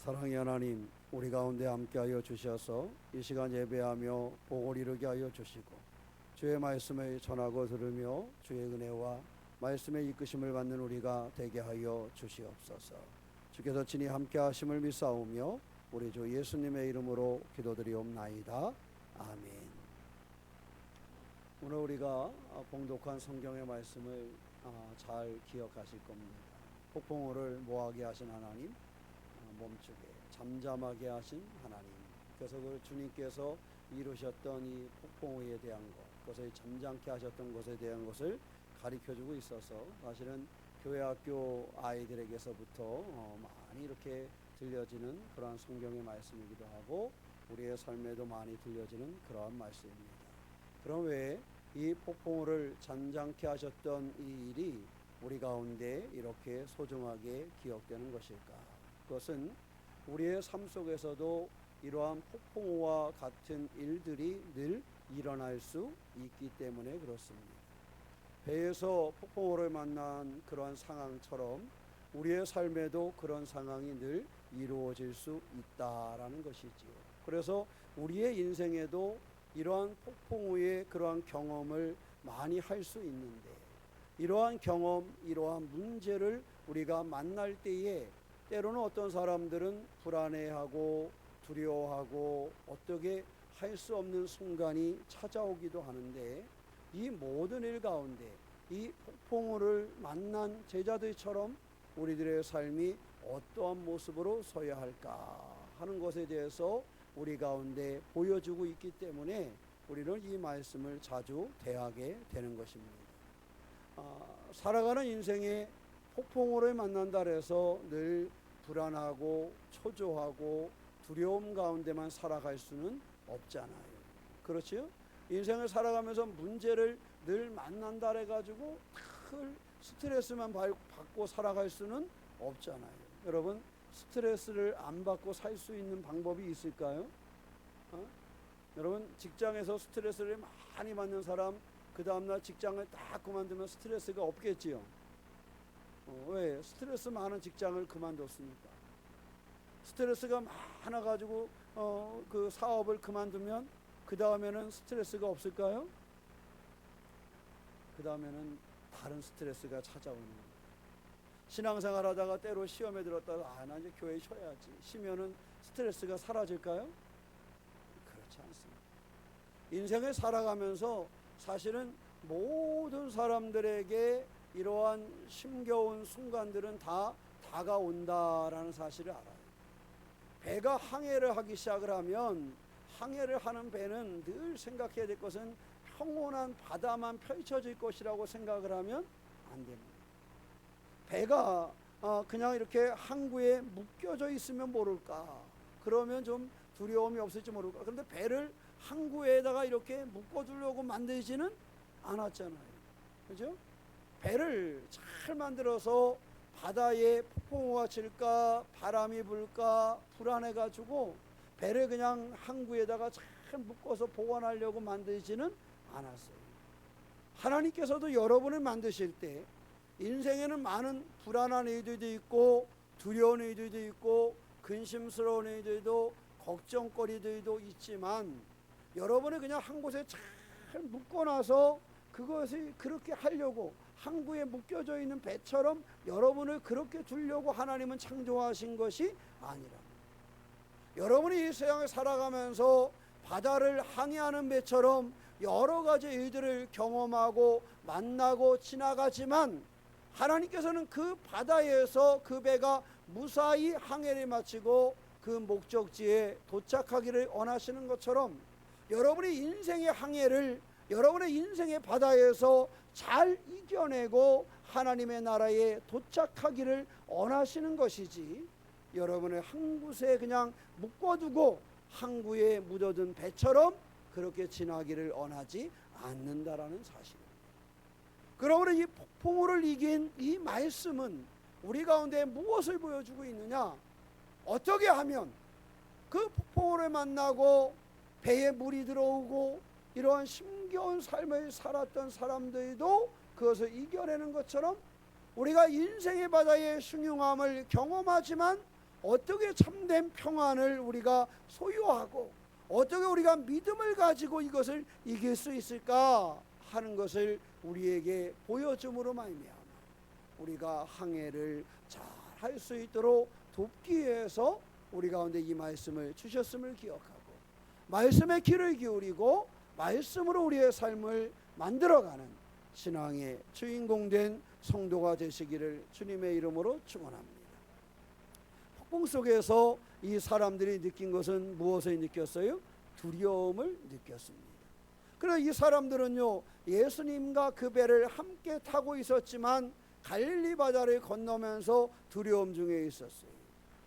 사랑의 하나님, 우리 가운데 함께하여 주셔서 이 시간 예배하며 복을 이루게 하여 주시고 주의 말씀을 전하고 들으며 주의 은혜와 말씀의 이끄심을 받는 우리가 되게 하여 주시옵소서. 주께서 친히 함께하심을 믿사오며 우리 주 예수님의 이름으로 기도드리옵나이다. 아멘. 오늘 우리가 봉독한 성경의 말씀을 잘 기억하실 겁니다. 폭풍우를 뭐하게 하신 하나님, 멈추게 잠잠하게 하신 하나님, 그래서 그 주님께서 이루셨던 이 폭풍우에 대한 것, 그것을 잠잠케 하셨던 것에 대한 것을 가르쳐주고 있어서 사실은 교회 학교 아이들에게서부터 많이 이렇게 들려지는 그러한 성경의 말씀이기도 하고 우리의 삶에도 많이 들려지는 그러한 말씀입니다. 그럼 왜 이 폭풍우를 잠잠케 하셨던 이 일이 우리 가운데 이렇게 소중하게 기억되는 것일까? 그것은 우리의 삶 속에서도 이러한 폭풍우와 같은 일들이 늘 일어날 수 있기 때문에 그렇습니다. 배에서 폭풍우를 만난 그러한 상황처럼 우리의 삶에도 그런 상황이 늘 이루어질 수 있다라는 것이지요. 그래서 우리의 인생에도 이러한 폭풍우의 그러한 경험을 많이 할 수 있는데, 이러한 경험, 이러한 문제를 우리가 만날 때에 때로는 어떤 사람들은 불안해하고 두려워하고 어떻게 할 수 없는 순간이 찾아오기도 하는데, 이 모든 일 가운데 이 폭풍우를 만난 제자들처럼 우리들의 삶이 어떠한 모습으로 서야 할까 하는 것에 대해서 우리 가운데 보여주고 있기 때문에 우리는 이 말씀을 자주 대하게 되는 것입니다. 살아가는 인생에 폭풍우를 만난다 해서 늘 불안하고 초조하고 두려움 가운데만 살아갈 수는 없잖아요. 그렇죠? 인생을 살아가면서 문제를 늘 만난다 해가지고 늘 스트레스만 받고 살아갈 수는 없잖아요. 여러분, 스트레스를 안 받고 살 수 있는 방법이 있을까요? 여러분, 직장에서 스트레스를 많이 받는 사람 그 다음날 직장을 딱 그만두면 스트레스가 없겠지요. 왜? 스트레스 많은 직장을 그만뒀습니까? 스트레스가 많아가지고 그 사업을 그만두면 그 다음에는 스트레스가 없을까요? 그 다음에는 다른 스트레스가 찾아오는 거예요. 신앙생활 하다가 때로 시험에 들었다가 나 이제 교회 쉬어야지 쉬면은 스트레스가 사라질까요? 그렇지 않습니다. 인생을 살아가면서 사실은 모든 사람들에게 이러한 힘겨운 순간들은 다 다가온다라는 사실을 알아요. 배가 항해를 하기 시작을 하면 항해를 하는 배는 늘 생각해야 될 것은 평온한 바다만 펼쳐질 것이라고 생각을 하면 안 됩니다. 배가 그냥 이렇게 항구에 묶여져 있으면 모를까, 그러면 좀 두려움이 없을지 모를까. 그런데 배를 항구에다가 이렇게 묶어두려고 만들지는 않았잖아요. 그죠? 배를 잘 만들어서 바다에 폭풍우가 칠까 바람이 불까 불안해가지고 배를 그냥 항구에다가 잘 묶어서 보관하려고 만들지는 않았어요. 하나님께서도 여러분을 만드실 때 인생에는 많은 불안한 일들도 있고 두려운 일들도 있고 근심스러운 일들도 걱정거리들도 있지만 여러분을 그냥 한 곳에 잘 묶어놔서 그것을 그렇게 하려고 항구에 묶여져 있는 배처럼 여러분을 그렇게 두려고 하나님은 창조하신 것이 아니라, 여러분이 이 세상을 살아가면서 바다를 항해하는 배처럼 여러 가지 일들을 경험하고 만나고 지나가지만 하나님께서는 그 바다에서 그 배가 무사히 항해를 마치고 그 목적지에 도착하기를 원하시는 것처럼 여러분의 인생의 항해를 여러분의 인생의 바다에서 잘 이겨내고 하나님의 나라에 도착하기를 원하시는 것이지, 여러분을 한 곳에 그냥 묶어두고 항구에 묻어둔 배처럼 그렇게 지나기를 원하지 않는다라는 사실입니다. 그러므로 이 폭풍우를 이긴 이 말씀은 우리 가운데 무엇을 보여주고 있느냐? 어떻게 하면 그 폭풍우를 만나고 배에 물이 들어오고 이러한 힘겨운 삶을 살았던 사람들도 그것을 이겨내는 것처럼 우리가 인생의 바다의 흉흉함을 경험하지만 어떻게 참된 평안을 우리가 소유하고 어떻게 우리가 믿음을 가지고 이것을 이길 수 있을까 하는 것을 우리에게 보여줌으로 말미암아 우리가 항해를 잘 할 수 있도록 돕기 위해서 우리 가운데 이 말씀을 주셨음을 기억하고 말씀에 귀를 기울이고 말씀으로 우리의 삶을 만들어가는 신앙의 주인공 된 성도가 되시기를 주님의 이름으로 축원합니다. 폭풍 속에서 이 사람들이 느낀 것은 무엇을 느꼈어요? 두려움을 느꼈습니다. 그래서 이 사람들은요, 예수님과 그 배를 함께 타고 있었지만 갈릴리 바다를 건너면서 두려움 중에 있었어요.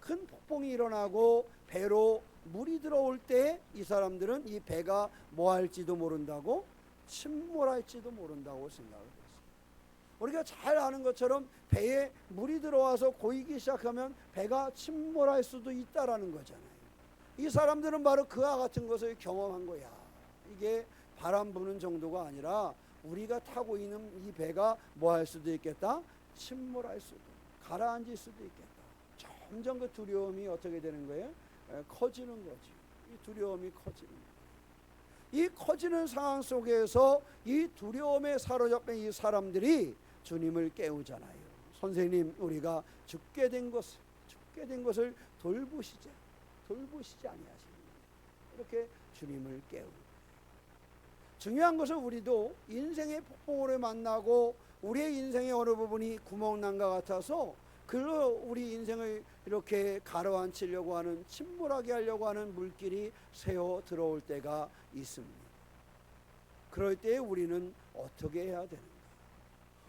큰 폭풍이 일어나고 배로 물이 들어올 때 이 사람들은 이 배가 뭐 할지도 모른다고, 침몰할지도 모른다고 생각을 했어요. 우리가 잘 아는 것처럼 배에 물이 들어와서 고이기 시작하면 배가 침몰할 수도 있다라는 거잖아요. 이 사람들은 바로 그와 같은 것을 경험한 거야. 이게 바람 부는 정도가 아니라 우리가 타고 있는 이 배가 뭐 할 수도 있겠다? 침몰할 수도, 가라앉을 수도 있겠다. 점점 그 두려움이 어떻게 되는 거예요? 커지는 거지. 이 두려움이 커지는 거예요. 이 커지는 상황 속에서 이 두려움에 사로잡힌 이 사람들이 주님을 깨우잖아요. 선생님, 우리가 죽게 된 것을 돌보시지 아니하시는 이렇게 주님을 깨우는. 중요한 것은 우리도 인생의 폭풍우를 만나고 우리의 인생의 어느 부분이 구멍난 것 같아서 그로 우리 인생을 이렇게 가라앉히려고 하는, 침몰하게 하려고 하는 물길이 새어 들어올 때가 있습니다. 그럴 때 우리는 어떻게 해야 되는가?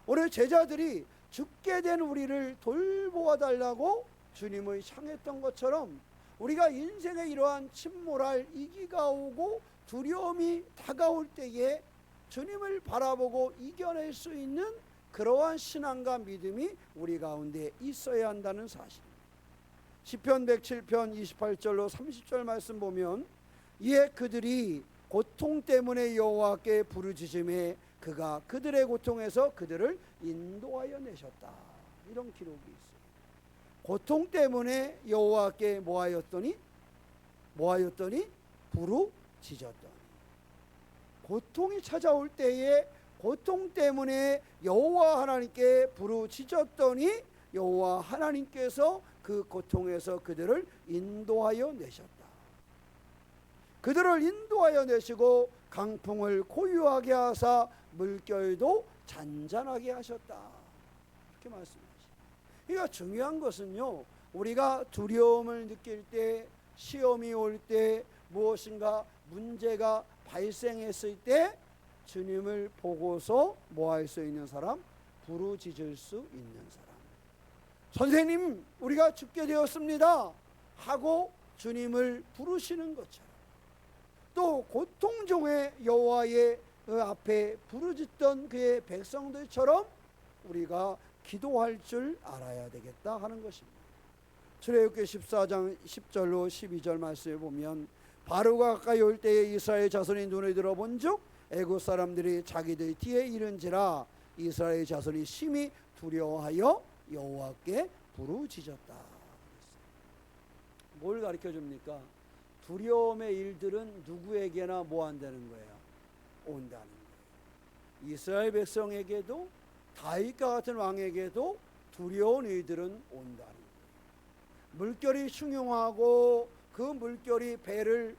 오늘 제자들이 죽게 된 우리를 돌보아 달라고 주님을 향했던 것처럼 우리가 인생에 이러한 침몰할 위기가 오고 두려움이 다가올 때에 주님을 바라보고 이겨낼 수 있는 그러한 신앙과 믿음이 우리 가운데 있어야 한다는 사실입니다. 시편 107편 28절로 30절 말씀 보면 이에 그들이 고통 때문에 여호와께 부르짖음에 그가 그들의 고통에서 그들을 인도하여 내셨다. 이런 기록이 있어요. 고통 때문에 여호와께 뭐하였더니 부르짖었더니. 고통이 찾아올 때에 고통 때문에 여호와 하나님께 부르짖었더니 여호와 하나님께서 그 고통에서 그들을 인도하여 내셨다. 그들을 인도하여 내시고 강풍을 고요하게 하사 물결도 잔잔하게 하셨다. 이렇게 말씀하십니다. 그러니까 중요한 것은요, 우리가 두려움을 느낄 때, 시험이 올 때, 무엇인가 문제가 발생했을 때 주님을 보고서 뭐 할 수 있는 사람? 부르짖을 수 있는 사람. 선생님, 우리가 죽게 되었습니다 하고 주님을 부르시는 것처럼, 또 고통 중에 여호와의 앞에 부르짖던 그의 백성들처럼 우리가 기도할 줄 알아야 되겠다 하는 것입니다. 출애굽기 14장 10절로 12절 말씀에 보면 바로가 가까이 올 때에 이스라엘 자손이 눈을 들어본즉 애굽 사람들이 자기들 뒤에 이른지라 이스라엘 자손이 심히 두려워하여 여호와께 부르짖었다. 뭘 가르쳐 줍니까? 두려움의 일들은 누구에게나 뭐 한다는 거예요? 온다는 거예요. 이스라엘 백성에게도 다윗과 같은 왕에게도 두려운 일들은 온다는 거예요. 물결이 흉흉하고 그 물결이 배를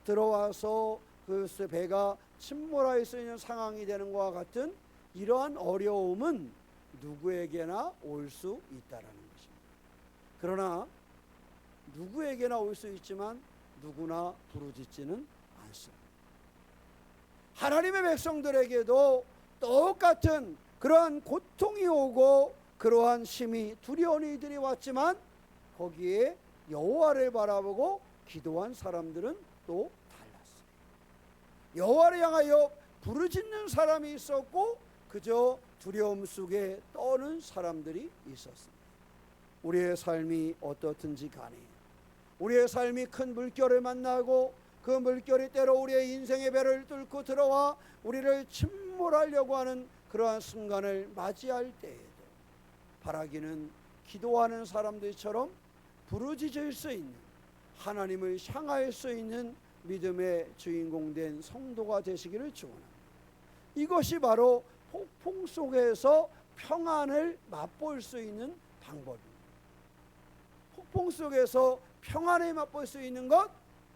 들어와서 그 배가 침몰할 수 있는 상황이 되는 것과 같은 이러한 어려움은 누구에게나 올 수 있다라는 것입니다. 그러나 누구에게나 올 수 있지만 누구나 부르짖지는 않습니다. 하나님의 백성들에게도 똑같은 그러한 고통이 오고 그러한 심히 두려운 일들이 왔지만 거기에 여호와를 바라보고 기도한 사람들은 또 달랐어요. 여호와를 향하여 부르짖는 사람이 있었고 그저 두려움 속에 떠는 사람들이 있었습니다. 우리의 삶이 어떻든지 간에 우리의 삶이 큰 물결을 만나고 그 물결이 때로 우리의 인생의 배를 뚫고 들어와 우리를 침몰하려고 하는 그러한 순간을 맞이할 때에도 바라기는 기도하는 사람들처럼 부르짖을 수 있는, 하나님을 향할 수 있는 믿음의 주인공 된 성도가 되시기를 축원합니다. 이것이 바로 폭풍 속에서 평안을 맛볼 수 있는 방법입니다. 폭풍 속에서 평안을 맛볼 수 있는 것,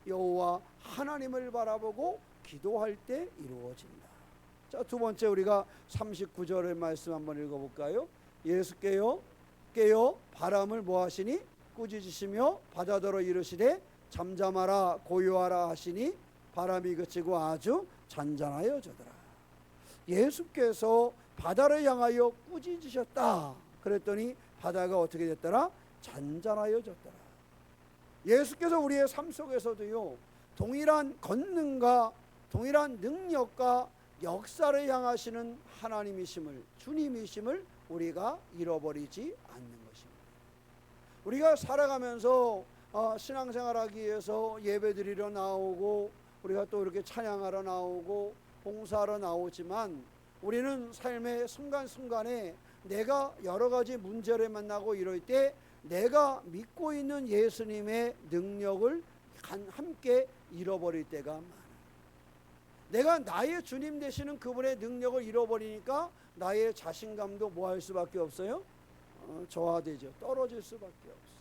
여호와 하나님을 바라보고 기도할 때 이루어진다. 자, 두 번째, 우리가 39절의 말씀 한번 읽어볼까요? 예수께서 깨어 바람을 뭐하시니 꾸짖으시며 바다더러 이르시되 잠잠하라 고요하라 하시니 바람이 그치고 아주 잔잔하여지더라. 예수께서 바다를 향하여 꾸짖으셨다. 그랬더니 바다가 어떻게 됐더라? 잔잔하여졌더라. 예수께서 우리의 삶 속에서도요, 동일한 권능과 동일한 능력과 역사를 향하시는 하나님이심을, 주님이심을 우리가 잃어버리지 않는 것입니다. 우리가 살아가면서 신앙생활하기 위해서 예배드리러 나오고, 우리가 또 이렇게 찬양하러 나오고 봉사하러 나오지만, 우리는 삶의 순간순간에 내가 여러 가지 문제를 만나고 이럴 때 내가 믿고 있는 예수님의 능력을 함께 잃어버릴 때가 많아요. 내가 나의 주님 되시는 그분의 능력을 잃어버리니까 나의 자신감도 뭐 할 수밖에 없어요? 저하되죠. 떨어질 수밖에 없어요.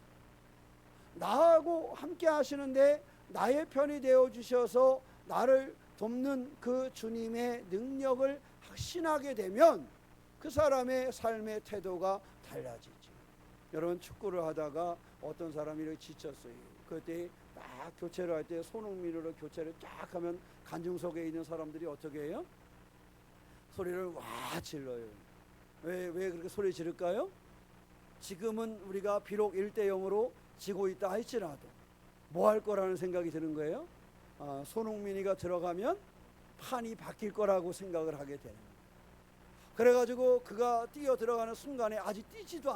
나하고 함께 하시는데 나의 편이 되어 주셔서 나를 돕는 그 주님의 능력을 확신하게 되면 그 사람의 삶의 태도가 달라지죠. 여러분, 축구를 하다가 어떤 사람이 이렇게 지쳤어요. 그때 딱 교체를 할 때 손흥민으로 교체를 쫙 하면 관중석에 있는 사람들이 어떻게 해요? 소리를 와 질러요. 왜 그렇게 소리 지를까요? 지금은 우리가 비록 1대0으로 지고 있다 할지라도 뭐 할 거라는 생각이 드는 거예요. 손흥민이가 들어가면 판이 바뀔 거라고 생각을 하게 되는 거예요. 그래가지고 그가 뛰어 들어가는 순간에, 아직 뛰지도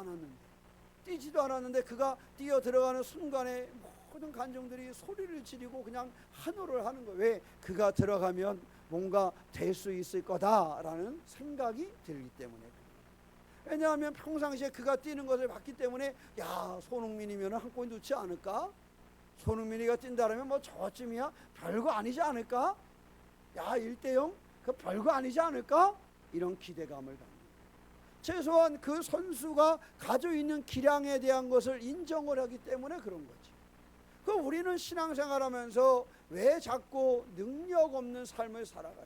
않았는데 그가 뛰어 들어가는 순간에 모든 관중들이 소리를 지르고 그냥 환호를 하는 거예요. 왜? 그가 들어가면 뭔가 될 수 있을 거다라는 생각이 들기 때문에. 왜냐하면 평상시에 그가 뛰는 것을 봤기 때문에, 야, 손흥민이면 한 골 넣지 않을까? 손흥민이가 뛴다라면 뭐 저쯤이야 별거 아니지 않을까? 야, 1대0 그 별거 아니지 않을까? 이런 기대감을 갖는 거예요. 최소한 그 선수가 가지고 있는 기량에 대한 것을 인정을 하기 때문에 그런 거지. 그 우리는 신앙생활하면서 왜 자꾸 능력 없는 삶을 살아갈까?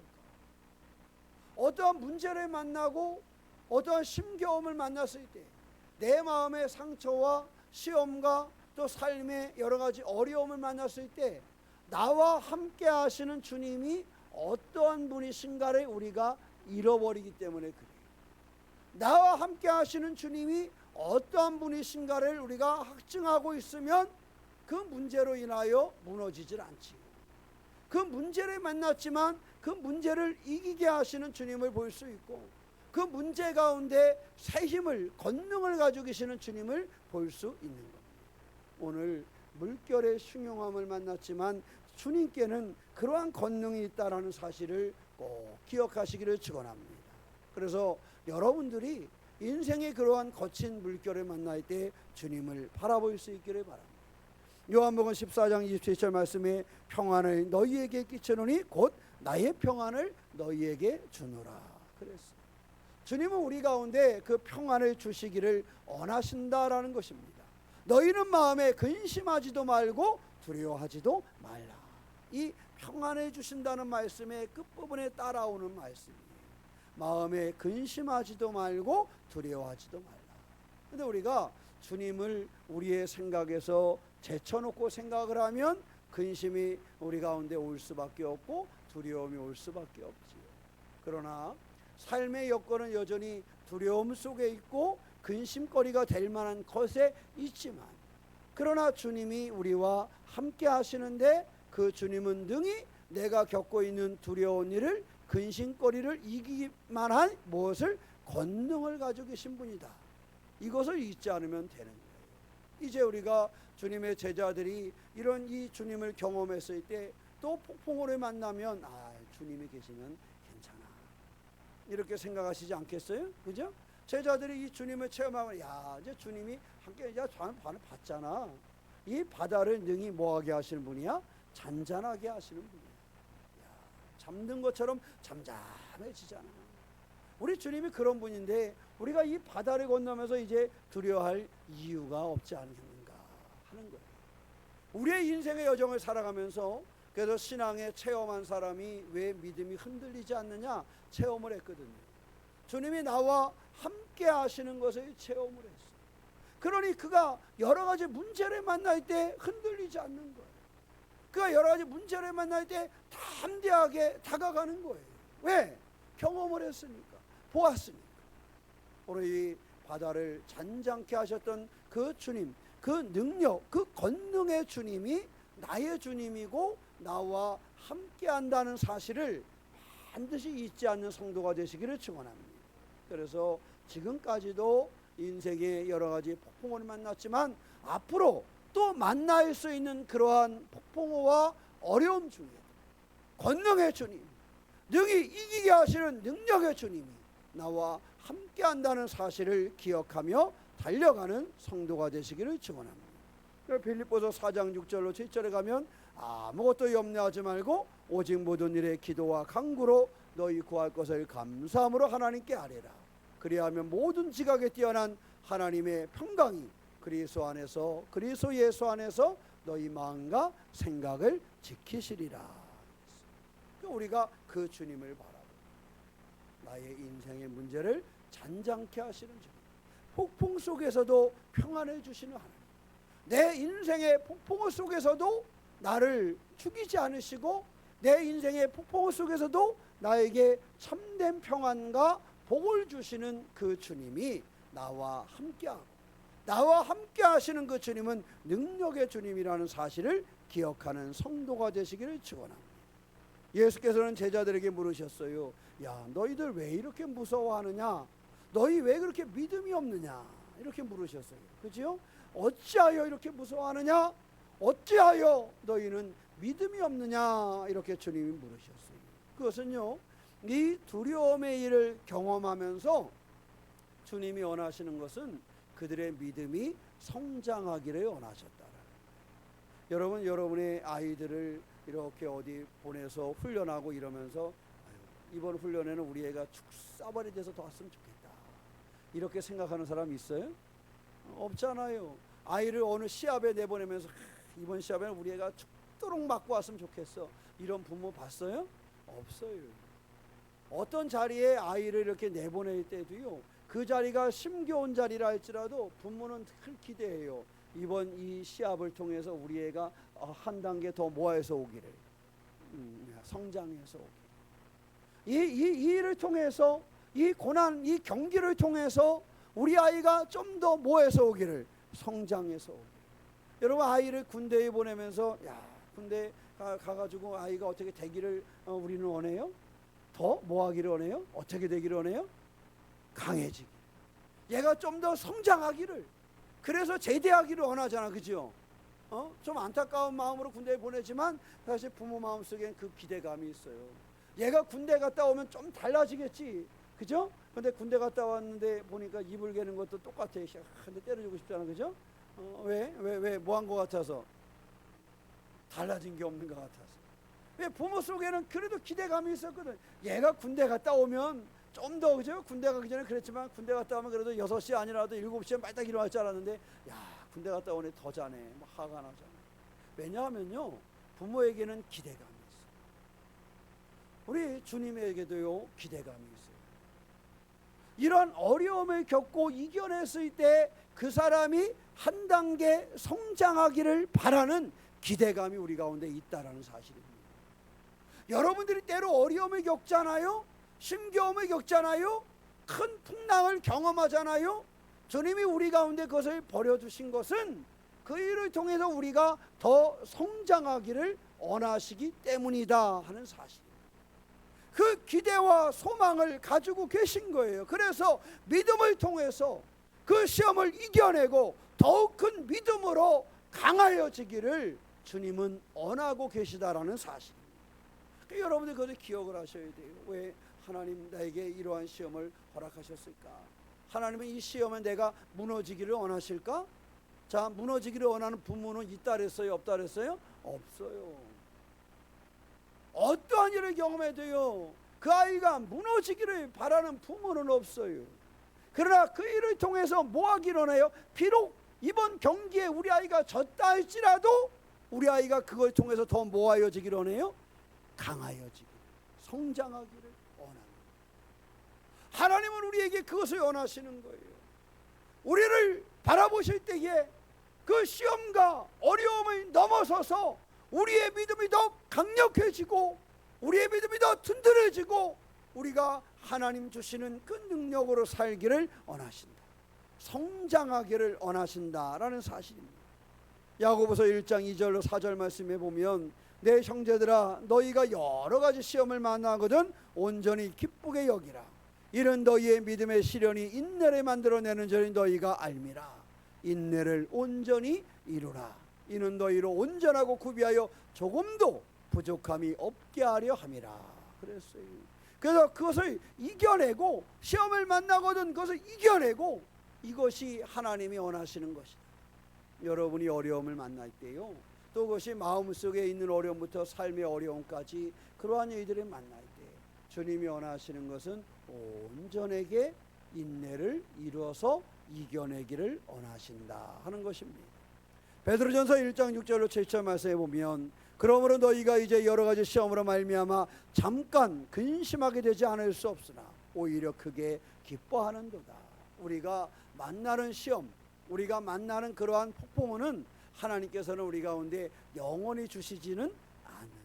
어떠한 문제를 만나고 어떠한 심겨움을 만났을 때 내 마음의 상처와 시험과 또 삶의 여러 가지 어려움을 만났을 때 나와 함께 하시는 주님이 어떠한 분이신가를 우리가 잃어버리기 때문에 그래요. 나와 함께 하시는 주님이 어떠한 분이신가를 우리가 확증하고 있으면 그 문제로 인하여 무너지질 않지요. 그 문제를 만났지만 그 문제를 이기게 하시는 주님을 볼 수 있고, 그 문제 가운데 새 힘을, 권능을 가지고 계시는 주님을 볼 수 있는 겁니다. 오늘 물결의 흉흉함을 만났지만 주님께는 그러한 권능이 있다라는 사실을 꼭 기억하시기를 축원합니다. 그래서 여러분들이 인생의 그러한 거친 물결을 만날 때 주님을 바라볼 수 있기를 바랍니다. 요한복음 14장 27절 말씀에 평안을 너희에게 끼치노니 곧 나의 평안을 너희에게 주노라 그랬어요. 주님은 우리 가운데 그 평안을 주시기를 원하신다라는 것입니다. 너희는 마음에 근심하지도 말고 두려워하지도 말라. 이 평안을 주신다는 말씀의 끝부분에 따라오는 말씀이에요. 마음에 근심하지도 말고 두려워하지도 말라. 근데 우리가 주님을 우리의 생각에서 제쳐놓고 생각을 하면 근심이 우리 가운데 올 수밖에 없고 두려움이 올 수밖에 없지요. 그러나 삶의 여건은 여전히 두려움 속에 있고 근심거리가 될 만한 것에 있지만, 그러나 주님이 우리와 함께 하시는데 그 주님은 능히 내가 겪고 있는 두려운 일을, 근심거리를 이기기만 한 무엇을? 권능을 가지고 계신 분이다. 이것을 잊지 않으면 되는 거예요. 이제 우리가 주님의 제자들이 이런 이 주님을 경험했을 때 또 폭풍우를 만나면 주님이 계시면 괜찮아 이렇게 생각하시지 않겠어요? 그죠? 제자들이 이 주님을 체험하면 이제 주님이 함께 저는 봤잖아. 이 바다를 능히 뭐하게 하시는 분이야? 잔잔하게 하시는 분이야. 잠든 것처럼 잠잠해지잖아. 우리 주님이 그런 분인데 우리가 이 바다를 건너면서 이제 두려워할 이유가 없지 않겠는가 하는 거예요. 우리의 인생의 여정을 살아가면서 그래서 신앙에 체험한 사람이 왜 믿음이 흔들리지 않느냐 체험을 했거든요. 주님이 나와 함께 하시는 것을 체험을 했어요. 그러니 그가 여러 가지 문제를 만날 때 흔들리지 않는 거예요. 그가 여러 가지 문제를 만날 때 담대하게 다가가는 거예요. 왜? 경험을 했으니까, 보았으니까. 오늘 이 바다를 잔잔케 하셨던 그 주님, 그 능력, 그 권능의 주님이 나의 주님이고 나와 함께 한다는 사실을 반드시 잊지 않는 성도가 되시기를 축원합니다. 그래서 지금까지도 인생의 여러 가지 폭풍을 만났지만 앞으로 또 만날 수 있는 그러한 폭풍우와 어려움 중에 권능의 주님, 능히 이기게 하시는 능력의 주님이 나와 함께 한다는 사실을 기억하며 달려가는 성도가 되시기를 축원합니다. 빌립보서 4장 6절로 7절에 가면 아무것도 염려하지 말고 오직 모든 일에 기도와 간구로 너희 구할 것을 감사함으로 하나님께 아뢰라. 그리하면 모든 지각에 뛰어난 하나님의 평강이 그리스도 예수 안에서 너희 마음과 생각을 지키시리라. 우리가 그 주님을 바라보고 나의 인생의 문제를 잔잔케 하시는 주님, 폭풍 속에서도 평안을 주시는 하나님, 내 인생의 폭풍 속에서도 나를 죽이지 않으시고 내 인생의 폭풍 속에서도 나에게 참된 평안과 복을 주시는 그 주님이 나와 함께하고 나와 함께 하시는 그 주님은 능력의 주님이라는 사실을 기억하는 성도가 되시기를 축원합니다. 예수께서는 제자들에게 물으셨어요. 야, 너희들 왜 이렇게 무서워하느냐? 너희 왜 그렇게 믿음이 없느냐? 이렇게 물으셨어요. 그죠? 어찌하여 이렇게 무서워하느냐? 어찌하여 너희는 믿음이 없느냐? 이렇게 주님이 물으셨어요. 그것은요, 이 두려움의 일을 경험하면서 주님이 원하시는 것은 그들의 믿음이 성장하기를 원하셨다. 여러분, 여러분의 아이들을 이렇게 어디 보내서 훈련하고 이러면서 이번 훈련에는 우리 애가 축사발이 돼서 더 왔으면 좋겠다, 이렇게 생각하는 사람 있어요? 없잖아요. 아이를 어느 시합에 내보내면서 이번 시합에는 우리 애가 죽도록 맞고 왔으면 좋겠어, 이런 부모 봤어요? 없어요. 어떤 자리에 아이를 이렇게 내보낼 때도요, 그 자리가 심겨운 자리라 할지라도 부모는 늘 기대해요. 이번 이 시합을 통해서 우리 애가 한 단계 더 모아서 오기를, 성장해서 오기를. 이 일을 통해서, 이 고난, 이 경기를 통해서 우리 아이가 좀 더 모여서 오기를, 성장해서 오기를. 여러분, 아이를 군대에 보내면서 군대 가가지고 아이가 어떻게 되기를 우리는 원해요? 더 뭐하기를 원해요? 어떻게 되기를 원해요? 강해지기. 얘가 좀 더 성장하기를, 그래서 제대하기를 원하잖아. 그죠? 좀 안타까운 마음으로 군대에 보내지만 사실 부모 마음속엔 그 기대감이 있어요. 얘가 군대 갔다 오면 좀 달라지겠지. 그죠? 근데 군대 갔다 왔는데 보니까 이불 개는 것도 똑같아. 근데 때려주고 싶잖아. 그죠? 왜 뭐 한 것 같아서? 달라진 게 없는 것 같아서. 왜? 부모 속에는 그래도 기대감이 있었거든. 얘가 군대 갔다 오면 좀 더, 그죠? 군대 가기 전에 그랬지만 군대 갔다 오면 그래도 6시 아니라도 7시에 빨딱 일어날 줄 알았는데, 군대 갔다 오니 더 자네, 뭐 화가 나잖아. 왜냐하면요, 부모에게는 기대감이 있어요. 우리 주님에게도요, 기대감이 있어요. 이런 어려움을 겪고 이겨냈을 때 그 사람이 한 단계 성장하기를 바라는 기대감이 우리 가운데 있다라는 사실입니다. 여러분들이 때로 어려움을 겪잖아요. 심겨움을 겪잖아요. 큰 풍랑을 경험하잖아요. 주님이 우리 가운데 그것을 버려두신 것은 그 일을 통해서 우리가 더 성장하기를 원하시기 때문이다 하는 사실입니다. 그 기대와 소망을 가지고 계신 거예요. 그래서 믿음을 통해서 그 시험을 이겨내고 더욱 큰 믿음으로 강하여지기를 주님은 원하고 계시다라는 사실입니다. 여러분들 그것을 기억을 하셔야 돼요. 왜 하나님 나에게 이러한 시험을 허락하셨을까? 하나님은 이 시험에 내가 무너지기를 원하실까? 자, 무너지기를 원하는 부모는 있다 그랬어요? 없다 그랬어요? 없어요. 어떠한 일을 경험해도요, 그 아이가 무너지기를 바라는 부모는 없어요. 그러나 그 일을 통해서 뭐 하기를 원해요? 비록 이번 경기에 우리 아이가 졌다 할지라도 우리 아이가 그걸 통해서 더 모아여지기를 원해요? 강하여지기를, 성장하기를 원합니다. 하나님은 우리에게 그것을 원하시는 거예요. 우리를 바라보실 때에 그 시험과 어려움을 넘어서서 우리의 믿음이 더 강력해지고 우리의 믿음이 더 든든해지고 우리가 하나님 주시는 그 능력으로 살기를 원하신다. 성장하기를 원하신다라는 사실입니다. 야고보서 1장 2절로 4절 말씀에 보면 내 형제들아 너희가 여러 가지 시험을 만나거든 온전히 기쁘게 여기라. 이는 너희의 믿음의 시련이 인내를 만들어내는 줄을 너희가 알미라. 인내를 온전히 이루라. 이는 너희로 온전하고 구비하여 조금도 부족함이 없게 하려 함이라. 그랬어요. 그래서 그것을 이겨내고 시험을 만나거든 그것을 이겨내고 이것이 하나님이 원하시는 것이다. 여러분이 어려움을 만날 때요, 또 그것이 마음속에 있는 어려움부터 삶의 어려움까지 그러한 이들을 만날 때 주님이 원하시는 것은 온전하게 인내를 이루어서 이겨내기를 원하신다 하는 것입니다. 베드로전서 1장 6절로 7절 말씀에 보면 그러므로 너희가 이제 여러 가지 시험으로 말미암아 잠깐 근심하게 되지 않을 수 없으나 오히려 크게 기뻐하는도다. 우리가 만나는 시험, 우리가 만나는 그러한 폭풍우는 하나님께서는 우리 가운데 영원히 주시지는 않는다.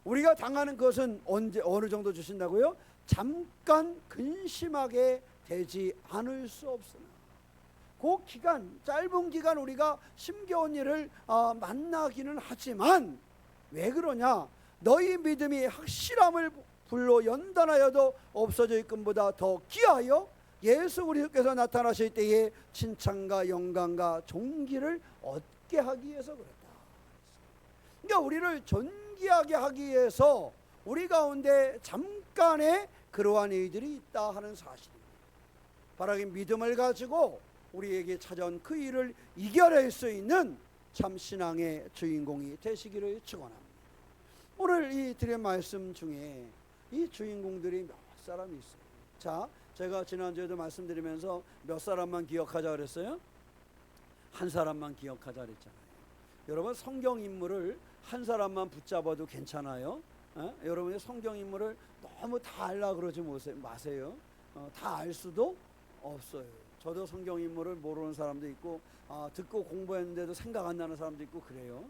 우리가 당하는 것은 어느 정도 주신다고요? 잠깐 근심하게 되지 않을 수 없으나 그 기간, 짧은 기간 우리가 힘겨운 일을 만나기는 하지만 왜 그러냐? 너희 믿음이 확실함을 불로 연단하여도 없어져 있음보다 더 귀하여 예수 그리스도께서 나타나실 때에 칭찬과 영광과 존귀를 얻게 하기 위해서 그렇다. 그러니까 우리를 존귀하게 하기 위해서 우리 가운데 잠깐의 그러한 일들이 있다 하는 사실입니다. 바로 이 믿음을 가지고 우리에게 찾아온 그 일을 이겨낼 수 있는 참 신앙의 주인공이 되시기를 축원합니다. 오늘 이 드린 말씀 중에 이 주인공들이 몇 사람이 있어요. 자, 제가 지난주에도 말씀드리면서 몇 사람만 기억하자 그랬어요? 한 사람만 기억하자 그랬잖아요. 여러분 성경 인물을 한 사람만 붙잡아도 괜찮아요. 여러분의 성경 인물을 너무 다 알라 그러지 마세요. 다 알 수도 없어요. 저도 성경 인물을 모르는 사람도 있고 듣고 공부했는데도 생각 안 나는 사람도 있고 그래요.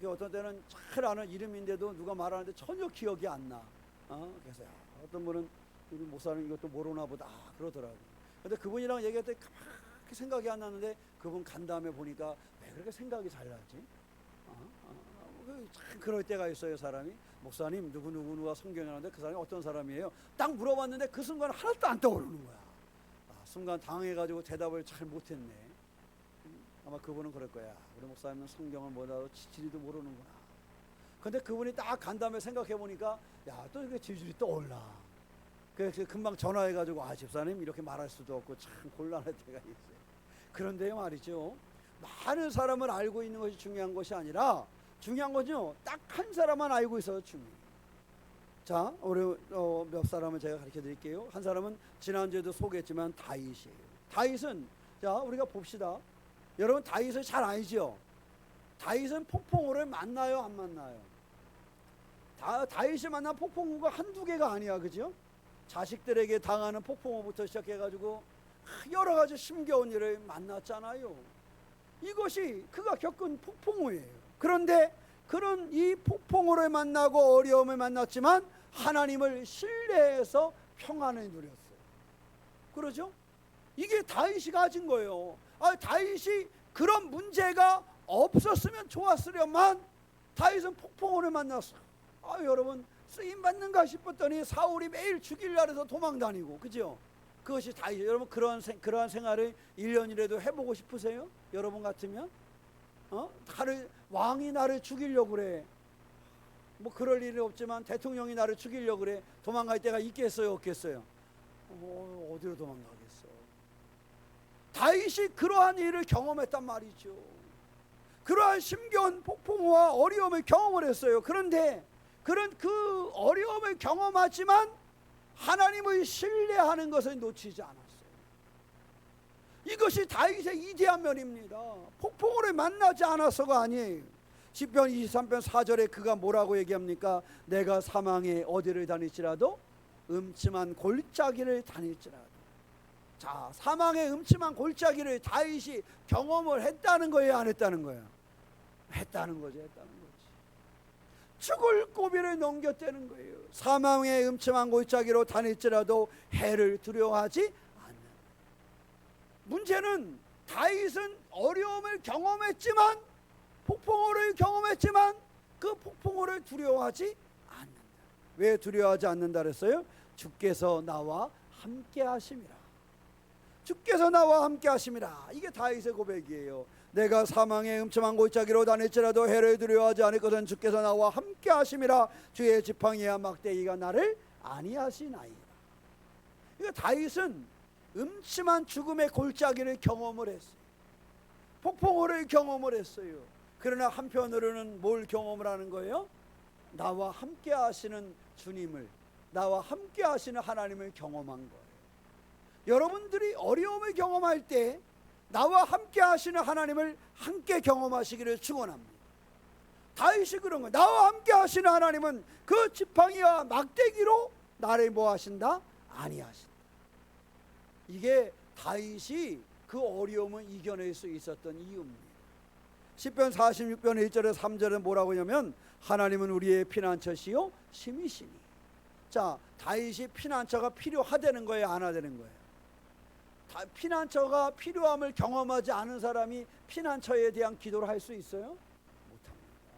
어떤 때는 잘 아는 이름인데도 누가 말하는데 전혀 기억이 안 나. 그래서 어떤 분은 우리 목사님 이것도 모르나 보다 그러더라고요. 근데 그분이랑 얘기할 때 그렇게 생각이 안 나는데 그분 간 다음에 보니까 왜 그렇게 생각이 잘 나지? 참 그럴 때가 있어요. 사람이 목사님 누구누구가 성경에 나오는데 그 사람이 어떤 사람이에요? 딱 물어봤는데 그 순간 하나도 안 떠오르는 거야. 순간 당해가지고 대답을 잘 못했네. 아마 그분은 그럴 거야. 우리 목사님은 성경을 뭐라도 지지리도 모르는구나. 근데 그분이 딱 간 다음에 생각해 보니까 야, 또 이게 지지리 떠올라. 그래서 금방 전화해가지고 집사님 이렇게 말할 수도 없고 참 곤란할 때가 있어요. 그런데요 말이죠, 많은 사람을 알고 있는 것이 중요한 것이 아니라 중요한 건요, 딱 한 사람만 알고 있어도 중요해요. 자, 우리 몇 사람을 제가 가르쳐 드릴게요. 한 사람은 지난주에도 소개했지만 다윗이에요. 다윗은, 자, 우리가 봅시다. 여러분 다윗을 잘 알죠? 다윗은 폭풍우를 만나요, 안 만나요? 다윗이 만난 폭풍우가 한두 개가 아니야, 그죠? 자식들에게 당하는 폭풍우부터 시작해가지고 여러 가지 힘겨운 일을 만났잖아요. 이것이 그가 겪은 폭풍우예요. 그런데 그런 이 폭풍우를 만나고 어려움을 만났지만 하나님을 신뢰해서 평안을 누렸어요. 그러죠? 이게 다윗이 가진 거예요. 다윗이 그런 문제가 없었으면 좋았으련만 다윗은 폭풍우를 만났어요. 여러분 쓰임받는가 싶었더니 사울이 매일 죽이려 해서 도망다니고, 그죠? 그것이 다윗. 여러분 그러한 생활을 1년이라도 해보고 싶으세요? 여러분 같으면? 왕이 나를 죽이려고 그래. 뭐 그럴 일은 없지만 대통령이 나를 죽이려고 그래. 도망갈 데가 있겠어요, 없겠어요? 어디로 도망가겠어? 다윗이 그러한 일을 경험했단 말이죠. 그러한 심겨운 폭풍우와 어려움을 경험을 했어요. 그런데 그런 그 어려움을 경험하지만 하나님을 신뢰하는 것을 놓치지 않았어요. 이것이 다윗의 이대한 면입니다. 폭풍우를 만나지 않아서가 아니에요. 시편 23편 4절에 그가 뭐라고 얘기합니까? 내가 사망의 어디를 다닐지라도 음침한 골짜기를 다닐지라도. 자, 사망의 음침한 골짜기를 다윗이 경험을 했다는 거예요, 안 했다는 거예요? 했다는 거죠. 했다는 거지. 죽을 고비를 넘겼다는 거예요. 사망의 음침한 골짜기로 다닐지라도 해를 두려워하지 않는. 문제는 다윗은 어려움을 경험했지만, 폭풍우를 경험했지만 그 폭풍우를 두려워하지 않는다. 왜 두려워하지 않는다 그랬어요? 주께서 나와 함께 하심이라. 주께서 나와 함께 하심이라. 이게 다윗의 고백이에요. 내가 사망의 음침한 골짜기로 다닐지라도 해를 두려워하지 않을 것은 주께서 나와 함께 하심이라. 주의 지팡이와 막대기가 나를 안위하시나이다. 그러니까 다윗은 음침한 죽음의 골짜기를 경험을 했어요. 폭풍우를 경험을 했어요. 그러나 한편으로는 뭘 경험을 하는 거예요? 나와 함께 하시는 주님을, 나와 함께 하시는 하나님을 경험한 거예요. 여러분들이 어려움을 경험할 때 나와 함께 하시는 하나님을 함께 경험하시기를 축원합니다. 다윗이 그런 거예요. 나와 함께 하시는 하나님은 그 지팡이와 막대기로 나를 뭐 하신다? 안위하신다. 이게 다윗이 그 어려움을 이겨낼 수 있었던 이유입니다. 시편 46편 1절에 3절에 뭐라고 하냐면 하나님은 우리의 피난처시요 힘이시니. 자, 다윗이 피난처가 필요하다는 거예요, 안 하다는 거예요? 피난처가 필요함을 경험하지 않은 사람이 피난처에 대한 기도를 할 수 있어요? 못합니다.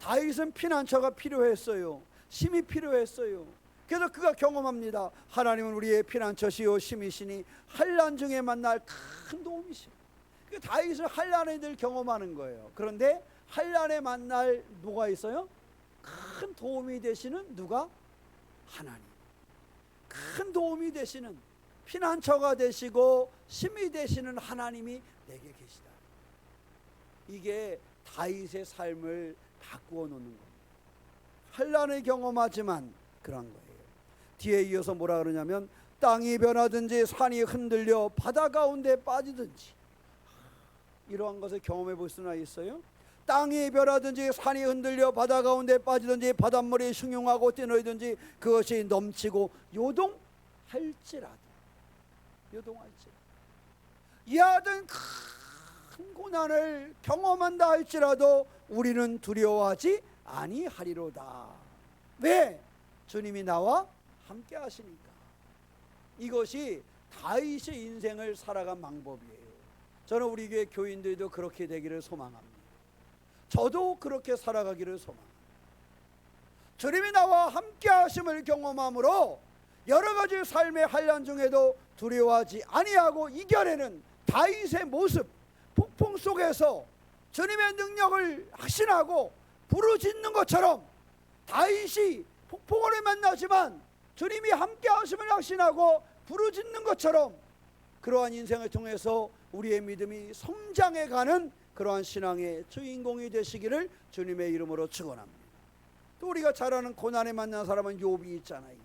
다윗은 피난처가 필요했어요. 힘이 필요했어요. 그래서 그가 경험합니다. 하나님은 우리의 피난처시요 힘이시니 환난 중에 만날 큰 도움이시오. 다윗은 환난을 늘 경험하는 거예요. 그런데 환난에 만날 뭐가 있어요? 큰 도움이 되시는 누가? 하나님. 큰 도움이 되시는, 피난처가 되시고 힘이 되시는 하나님이 내게 계시다. 이게 다윗의 삶을 바꾸어 놓는 겁니다. 환난을 경험하지만 그런 거예요. 뒤에 이어서 뭐라 그러냐면 땅이 변하든지 산이 흔들려 바다 가운데 빠지든지. 이러한 것을 경험해 볼 수나 있어요? 땅이 변하든지 산이 흔들려 바다 가운데 빠지든지 바닷물이 흉흉하고 뛰놀든지 그것이 넘치고 요동할지라도 이와 같은 큰 고난을 경험한다 할지라도 우리는 두려워하지 아니하리로다. 왜? 주님이 나와 함께 하시니까. 이것이 다윗의 인생을 살아간 방법이에요. 저는 우리 교회 교인들도 그렇게 되기를 소망합니다. 저도 그렇게 살아가기를 소망합니다. 주님이 나와 함께 하심을 경험함으로 여러 가지 삶의 환난 중에도 두려워하지 아니하고 이겨내는 다윗의 모습, 폭풍 속에서 주님의 능력을 확신하고 부르짖는 것처럼 다윗이 폭풍을 만나지만 주님이 함께 하심을 확신하고 부르짖는 것처럼 그러한 인생을 통해서 우리의 믿음이 성장해가는 그러한 신앙의 주인공이 되시기를 주님의 이름으로 축원합니다. 또 우리가 잘 아는 고난에 만난 사람은 욥이 있잖아요.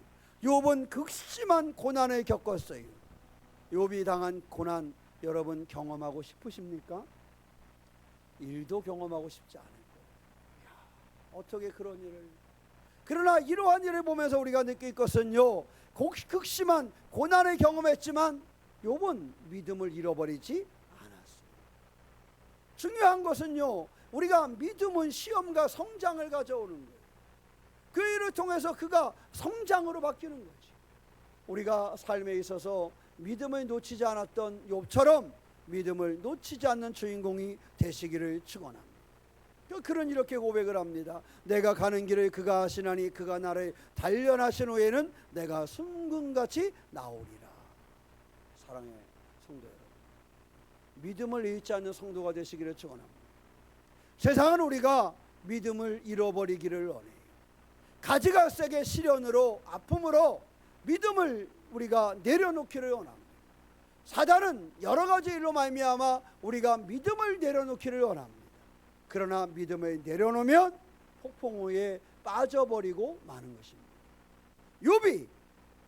욥은 극심한 고난을 겪었어요. 욥이 당한 고난 여러분 경험하고 싶으십니까? 일도 경험하고 싶지 않을 거예요. 어떻게 그런 일을. 그러나 이러한 일을 보면서 우리가 느낄 것은요, 극심한 고난을 경험했지만 욥은 믿음을 잃어버리지 않았어요. 중요한 것은요, 우리가 믿음은 시험과 성장을 가져오는 거예요. 그 일을 통해서 그가 성장으로 바뀌는 거지. 우리가 삶에 있어서 믿음을 놓치지 않았던 욥처럼 믿음을 놓치지 않는 주인공이 되시기를 축원합니다. 그는 이렇게 고백을 합니다. 내가 가는 길을 그가 하시나니 그가 나를 단련하신 후에는 내가 순금같이 나오리라. 사랑의 성도 여러분, 믿음을 잃지 않는 성도가 되시기를 축원합니다. 세상은 우리가 믿음을 잃어버리기를 원해요. 가지가색의 시련으로, 아픔으로 믿음을 우리가 내려놓기를 원합니다. 사단은 여러 가지 일로 말미암아 우리가 믿음을 내려놓기를 원합니다. 그러나 믿음을 내려놓으면 폭풍우에 빠져버리고 마는 것입니다. 욥이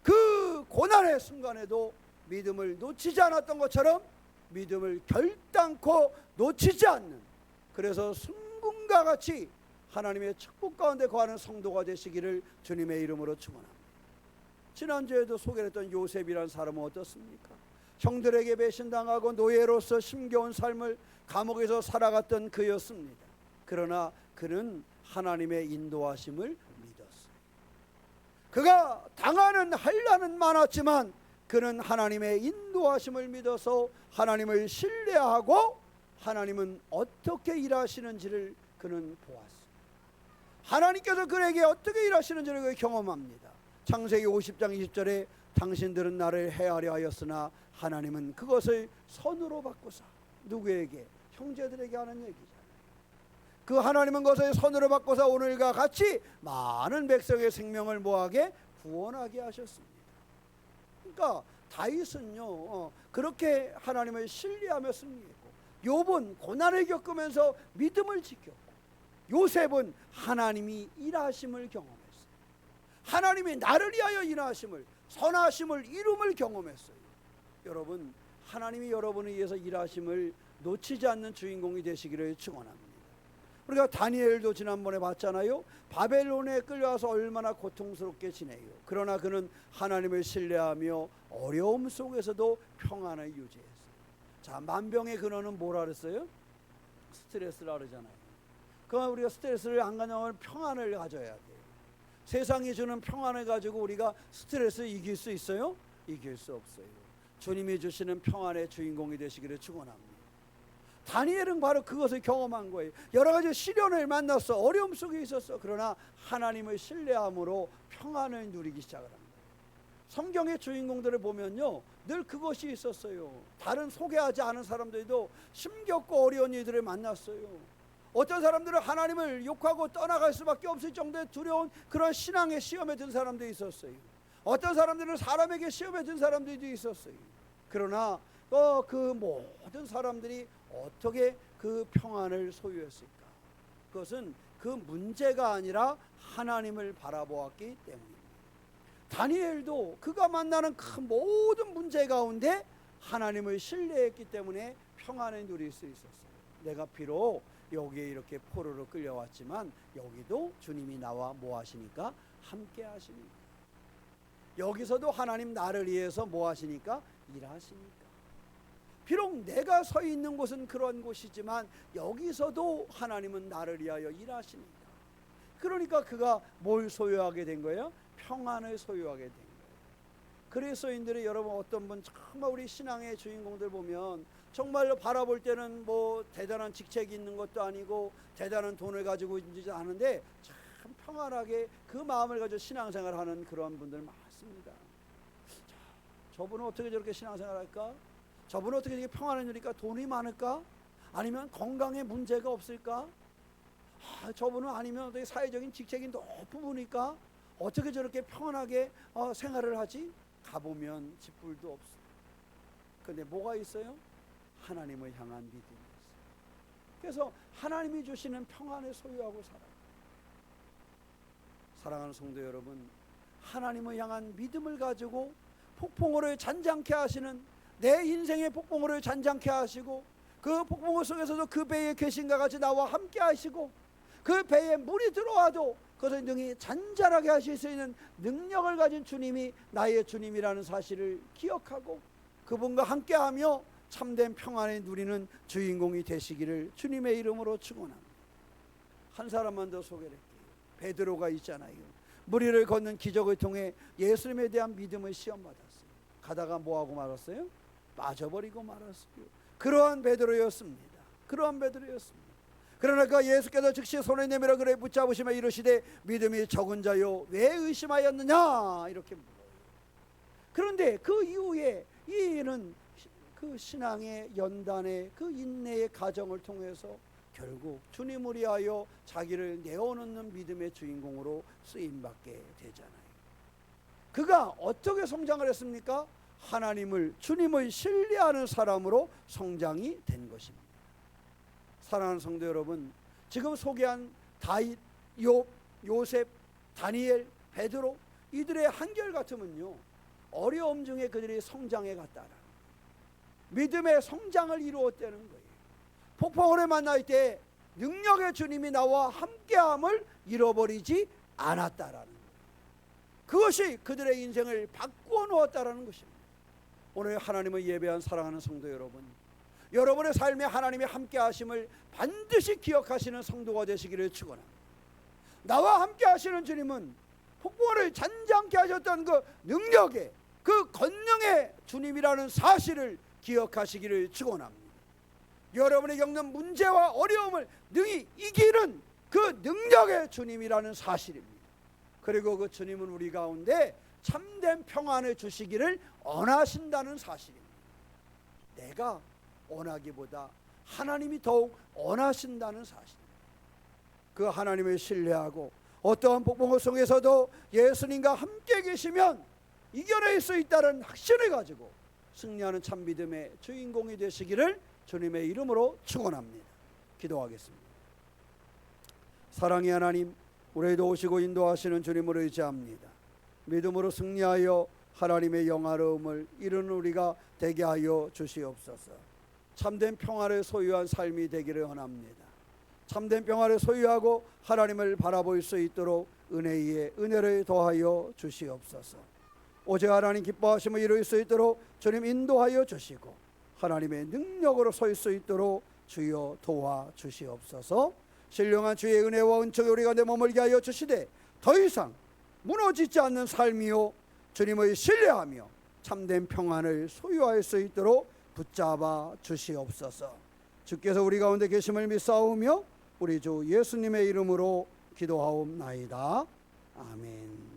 그 고난의 순간에도 믿음을 놓치지 않았던 것처럼 믿음을 결단코 놓치지 않는, 그래서 승군과 같이 하나님의 축복 가운데 거하는 성도가 되시기를 주님의 이름으로 축원합니다. 지난주에도 소개했던 요셉이라는 사람은 어떻습니까? 형들에게 배신당하고 노예로서 힘겨운 삶을 감옥에서 살아갔던 그였습니다. 그러나 그는 하나님의 인도하심을 믿었어요. 그가 당하는 한란은 많았지만 그는 하나님의 인도하심을 믿어서 하나님을 신뢰하고 하나님은 어떻게 일하시는지를 그는 보았습니다. 하나님께서 그에게 어떻게 일하시는지를 경험합니다. 창세기 50장 20절에 당신들은 나를 해하려 하였으나 하나님은 그것을 선으로 바꾸사. 누구에게? 형제들에게 하는 얘기잖아요. 그 하나님은 그것을 선으로 바꾸사 오늘과 같이 많은 백성의 생명을 뭐하게? 구원하게 하셨습니다. 그러니까 다윗은요 그렇게 하나님을 신뢰하며 승리했고, 욥은 고난을 겪으면서 믿음을 지켰고, 요셉은 하나님이 일하심을 경험했어요. 하나님이 나를 위하여 일하심을, 선하심을, 이룸을 경험했어요. 여러분, 하나님이 여러분을 위해서 일하심을 놓치지 않는 주인공이 되시기를 축원합니다. 우리가 다니엘도 지난번에 봤잖아요. 바벨론에 끌려와서 얼마나 고통스럽게 지내요. 그러나 그는 하나님을 신뢰하며 어려움 속에서도 평안을 유지했어요. 자, 만병의 근원은 뭐라 그랬어요? 스트레스라 그러잖아요. 그러나 우리가 스트레스를 안 가져면 평안을 가져야 돼요. 세상이 주는 평안을 가지고 우리가 스트레스를 이길 수 있어요? 이길 수 없어요. 주님이 주시는 평안의 주인공이 되시기를 축원합니다. 다니엘은 바로 그것을 경험한 거예요. 여러 가지 시련을 만났어. 어려움 속에 있었어. 그러나 하나님을 신뢰함으로 평안을 누리기 시작을 합니다. 성경의 주인공들을 보면요 늘 그것이 있었어요. 다른 소개하지 않은 사람들도 힘겹고 어려운 일들을 만났어요. 어떤 사람들은 하나님을 욕하고 떠나갈 수밖에 없을 정도의 두려운 그런 신앙의 시험에 든 사람들이 있었어요. 어떤 사람들은 사람에게 시험에 든 사람들도 있었어요. 그러나 그 모든 사람들이 어떻게 그 평안을 소유했을까? 그것은 그 문제가 아니라 하나님을 바라보았기 때문입니다. 다니엘도 그가 만나는 그 모든 문제 가운데 하나님을 신뢰했기 때문에 평안을 누릴 수 있었어요. 내가 비록 여기에 이렇게 포로로 끌려왔지만 여기도 주님이 나와 뭐 하시니까? 함께 하시니까. 여기서도 하나님 나를 위해서 뭐 하시니까? 일하시니까. 비록 내가 서 있는 곳은 그런 곳이지만 여기서도 하나님은 나를 위하여 일하시니까. 그러니까 그가 뭘 소유하게 된 거예요? 평안을 소유하게 된 거예요. 그리스도인들이 여러분 어떤 분 정말 우리 신앙의 주인공들 보면 정말로 바라볼 때는 뭐 대단한 직책이 있는 것도 아니고 대단한 돈을 가지고 있지 않은데 참 평안하게 그 마음을 가지고 신앙생활을 하는 그런 분들 많습니다. 저분은 어떻게 저렇게 신앙생활 할까? 저분은 어떻게 이렇게 평안을 누릴까? 돈이 많을까? 아니면 건강에 문제가 없을까? 저분은 아니면 어떻게 사회적인 직책이 높은 분일까? 어떻게 저렇게 평안하게 생활을 하지? 가보면 짓불도 없어. 근데 뭐가 있어요? 하나님을 향한 믿음이 있어요. 그래서 하나님이 주시는 평안을 소유하고 살아요. 사랑하는 성도 여러분, 하나님을 향한 믿음을 가지고 폭풍우를 잔잔케 하시는, 내 인생의 폭풍우를 잔잔케 하시고 그 폭풍우 속에서도 그 배에 계신과 같이 나와 함께 하시고 그 배에 물이 들어와도 그것을 능히 잔잔하게 하실 수 있는 능력을 가진 주님이 나의 주님이라는 사실을 기억하고 그분과 함께하며 참된 평안을 누리는 주인공이 되시기를 주님의 이름으로 축원합니다. 한 사람만 더 소개할게요. 베드로가 있잖아요. 물 위를 걷는 기적을 통해 예수님에 대한 믿음을 시험받았어요. 가다가 뭐하고 말았어요? 빠져버리고 말았어요. 그러한 베드로였습니다. 그러한 베드로였습니다. 그러나 그 예수께서 즉시 손에 내밀어 그를 붙잡으시며 이르시되 믿음이 적은 자요 왜 의심하였느냐 이렇게 물어요. 그런데 그 이후에 이는 그 신앙의 연단의 그 인내의 과정을 통해서 결국 주님을 위하여 자기를 내어놓는 믿음의 주인공으로 쓰임받게 되잖아요. 그가 어떻게 성장을 했습니까? 하나님을, 주님을 신뢰하는 사람으로 성장이 된 것입니다. 사랑하는 성도 여러분, 지금 소개한 다윗, 욥, 요셉, 다니엘, 베드로, 이들의 한결같음은요, 어려움 중에 그들이 성장해 갔다라, 믿음의 성장을 이루었다는 거예요. 폭풍우를 만날 때 능력의 주님이 나와 함께함을 잃어버리지 않았다라는 거예요. 그것이 그들의 인생을 바꾸어 놓았다라는 것입니다. 오늘 하나님을 예배한 사랑하는 성도 여러분, 여러분의 삶에 하나님의 함께 하심을 반드시 기억하시는 성도가 되시기를 축원합니다. 나와 함께 하시는 주님은 폭풍우를 잔잔케 하셨던 그 능력의, 그 권능의 주님이라는 사실을 기억하시기를 축원합니다. 여러분이 겪는 문제와 어려움을 능히 이기는 그 능력의 주님이라는 사실입니다. 그리고 그 주님은 우리 가운데 참된 평안을 주시기를 원하신다는 사실입니다. 내가 원하기보다 하나님이 더욱 원하신다는 사실입니다. 그 하나님을 신뢰하고 어떠한 폭풍우 속에서도 예수님과 함께 계시면 이겨낼 수 있다는 확신을 가지고 승리하는 참 믿음의 주인공이 되시기를 주님의 이름으로 축원합니다. 기도하겠습니다. 사랑의 하나님, 우리에도 오시고 인도하시는 주님을 의지합니다. 믿음으로 승리하여 하나님의 영화로움을 이루는 우리가 되게 하여 주시옵소서. 참된 평화를 소유한 삶이 되기를 원합니다. 참된 평화를 소유하고 하나님을 바라볼 수 있도록 은혜 위에 은혜를 더하여 주시옵소서. 오직 하나님 기뻐하심을 이룰 수 있도록 주님 인도하여 주시고 하나님의 능력으로 설 수 있도록 주여 도와주시옵소서. 신령한 주의 은혜와 은총이 우리 가운데 머물게 하여 주시되 더 이상 무너지지 않는 삶이요 주님을 신뢰하며 참된 평안을 소유할 수 있도록 붙잡아 주시옵소서. 주께서 우리 가운데 계심을 믿사오며 우리 주 예수님의 이름으로 기도하옵나이다. 아멘.